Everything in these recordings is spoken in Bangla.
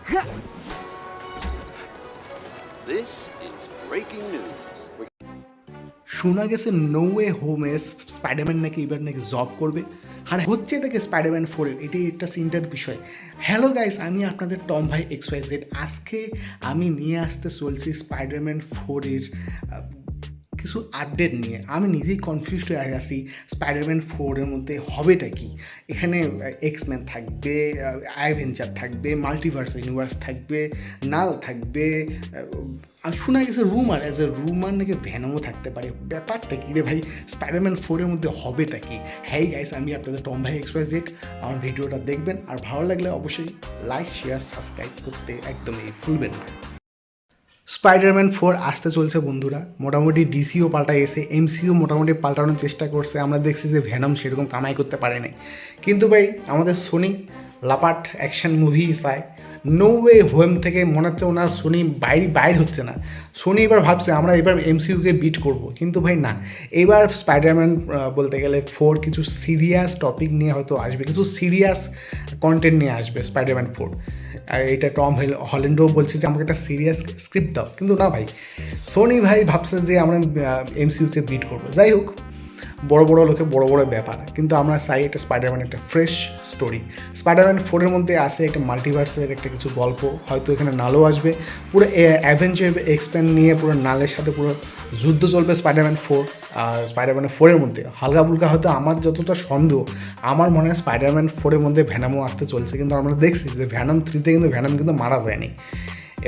This is breaking news. শোনা গেছে নো ওয়ে হোমে স্পাইডারম্যান নাকি এবার নাকি জব করবে, আর হচ্ছে এটাকে স্পাইডারম্যান 4-এর, এটাই একটা চিন্তার বিষয়। হ্যালো গাইস, আমি আপনাদের টম ভাই XYZ। আজকে আমি নিয়ে আসতে চলছি স্পাইডারম্যান 4-এর কিছু আপডেট নিয়ে। আমি নিজেই কনফিউজড হয়ে আছি স্পাইডারম্যান 4-এর মধ্যে হবেটা কি। এখানে এক্সম্যান থাকবে, অ্যাভেঞ্জার থাকবে, মাল্টিভার্স ইউনিভার্স থাকবে, নাল থাকবে, আর শোনা গেছে রুমার নাকি ভ্যানমও থাকতে পারে। ব্যাপারটা কি রে ভাই, স্পাইডারম্যান 4-এর মধ্যে হবেটা কি? হ্যাঁ গাইস, আমি আপনাদের টম ভাই XYZ। আমার ভিডিওটা দেখবেন, আর ভালো লাগলে অবশ্যই লাইক, শেয়ার, সাবস্ক্রাইব করতে একদমই ভুলবেন না। স্পাইডারম্যান 4 আসতে চলছে বন্ধুরা। মোটামুটি ডিসিও পাল্টাই গেছে, এমসিও মোটামুটি পাল্টানোর চেষ্টা করছে। আমরা দেখছি যে ভ্যানম সেরকম কামাই করতে পারে নাই, কিন্তু ভাই আমাদের সোনি লাপাট অ্যাকশন মুভি চায়। নো ওয়ে হোম থেকে মনে হচ্ছে ওনার সোনি বাইর হচ্ছে না। সোনি এবার ভাবছে আমরা এবার এমসিইউকে বিট করব, কিন্তু ভাই না, এবার স্পাইডারম্যান বলতে গেলে 4 কিছু সিরিয়াস টপিক নিয়ে হয়তো আসবে, কিছু সিরিয়াস কন্টেন্ট নিয়ে আসবে স্পাইডারম্যান 4। এটা টম হল্যান্ডও বলছে যে আমাকে একটা সিরিয়াস স্ক্রিপ্ট দাও, কিন্তু না ভাই, সোনি ভাই ভাবছে যে আমরা এমসিইউকে বিট করবো। যাই হোক, বড় বড় লোকে বড় বড় ব্যাপার, কিন্তু আমরা চাই একটা স্পাইডারম্যান একটা ফ্রেশ স্টোরি। স্পাইডারম্যান 4-এর মধ্যে আছে একটা মাল্টিভার্সের একটা কিছু গল্প, হয়তো এখানে নালও আসবে। পুরো অ্যাভেঞ্জার এক্সপ্যান্ড নিয়ে পুরো নালের সাথে পুরো যুদ্ধ চলবে স্পাইডারম্যান 4। স্পাইডারম্যান 4-এর মধ্যে হালকা ফুলকা হয়তো আমার যতটা সন্দেহ, আমার মনে হয় স্পাইডারম্যান 4-এর মধ্যে ভ্যানামও আসতে চলছে। কিন্তু আমরা দেখছি যে ভ্যানাম 3-তে কিন্তু ভ্যানাম কিন্তু মারা যায়নি।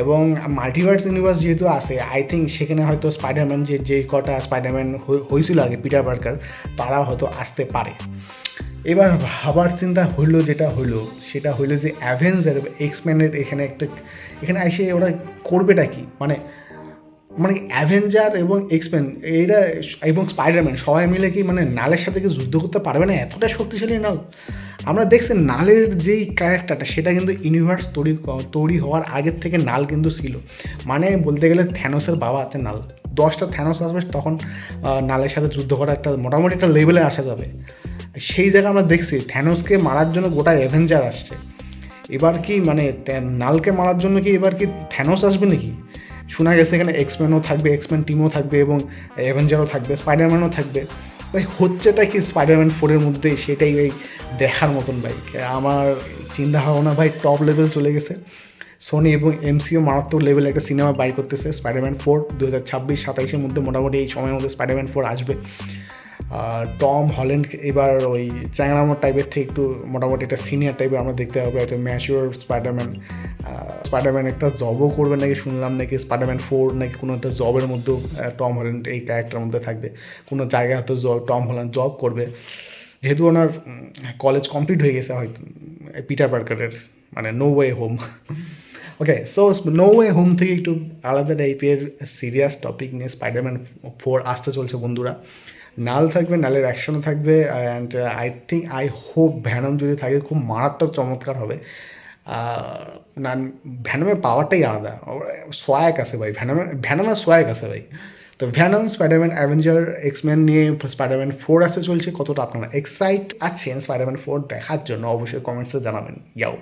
এবং মাল্টিভার্স ইউনিভার্স যেহেতু আছে, আই থিঙ্ক সেখানে হয়তো স্পাইডারম্যান যে কটা স্পাইডারম্যান হয়েছিল আগে, পিটার পার্কার, তারা হয়তো আসতে পারে। এবার ভাবার চিন্তা হইলো, যেটা হইলো সেটা হইলো যে অ্যাভেঞ্জার এক্সম্যানের এখানে এসে ওরা করবেটা কি, মানে অ্যাভেঞ্জার এবং এক্সম্যান এরা এবং স্পাইডারম্যান সবাই মিলে কি মানে নালের সাথে কি যুদ্ধ করতে পারবে না? এতটা শক্তিশালী নাল। আমরা দেখছি নালের যেই ক্যারেক্টারটা, সেটা কিন্তু ইউনিভার্স তৈরি হওয়ার আগের থেকে নাল কিন্তু ছিল। মানে বলতে গেলে থ্যানোসের বাবা আছে নাল। 10টা থ্যানোস আসবে, তখন নালের সাথে যুদ্ধ করা একটা মোটামুটি একটা লেভেলে আসা যাবে। সেই জায়গায় আমরা দেখছি থ্যানোসকে মারার জন্য গোটা অ্যাভেঞ্জার আসছে। এবার কি মানে নালকে মারার জন্য কি এবার কি থ্যানোস আসবে নাকি? শোনা গেছে এখানে এক্সম্যানও থাকবে, এক্সম্যান টিমও থাকবে, এবং অ্যাভেঞ্জারও থাকবে, স্পাইডারম্যানও থাকবে। ভাই হচ্ছেটা কি স্পাইডারম্যান 4-এর মধ্যে, সেটাই ভাই দেখার মতন। ভাই আমার চিন্তা ভাবনা ভাই টপ লেভেল চলে গেছে। সোনি এবং এমসিও মারাত্মক লেভেলে একটা সিনেমা বাইর করতেছে। স্পাইডারম্যান 4 2026-27-এর মধ্যে মোটামুটি এই সময়ের মধ্যে স্পাইডারম্যান 4 আসবে। টম হল্যান্ড এবার ওই চ্যাংরামো টাইপের থেকে একটু মোটামুটি একটা সিনিয়র টাইপের আমরা দেখতে পাবো, একটা ম্যাচিওর স্পাইডারম্যান একটা জবও করবে নাকি শুনলাম, নাকি স্পাইডারম্যান 4 নাকি কোনো একটা জবের মধ্যেও টম হল্যান্ড এই ক্যারেক্টারের মধ্যে থাকবে। কোনো জায়গায় হয়তো টম হল্যান্ড জব করবে, যেহেতু ওনার কলেজ কমপ্লিট হয়ে গেছে হয়তো পিটার পার্কারের, মানে নো ওয়ে হোম। ওকে, সো নো ওয়ে হোম থেকে একটু আলাদা টাইপের সিরিয়াস টপিক নিয়ে স্পাইডারম্যান 4 আসতে চলছে বন্ধুরা। নাল থাকবে, নালের অ্যাকশনও থাকবে, অ্যান্ড আই হোপ ভ্যানম যদি থাকে খুব মারাত্মক চমৎকার হবে। না, ভ্যানমের পাওয়ারটাই আলাদা, সোয়াগ আছে ভাই, ভ্যানমের সোয়াগ আছে ভাই। তো ভ্যানম, স্পাইডারম্যান, অ্যাভেঞ্জার, এক্সম্যান নিয়ে স্পাইডারম্যান 4 আসতে চলছে। কতটা আপনারা এক্সাইট আছেন স্পাইডারম্যান 4 দেখার জন্য অবশ্যই কমেন্টসে জানাবেন। ইয়াও।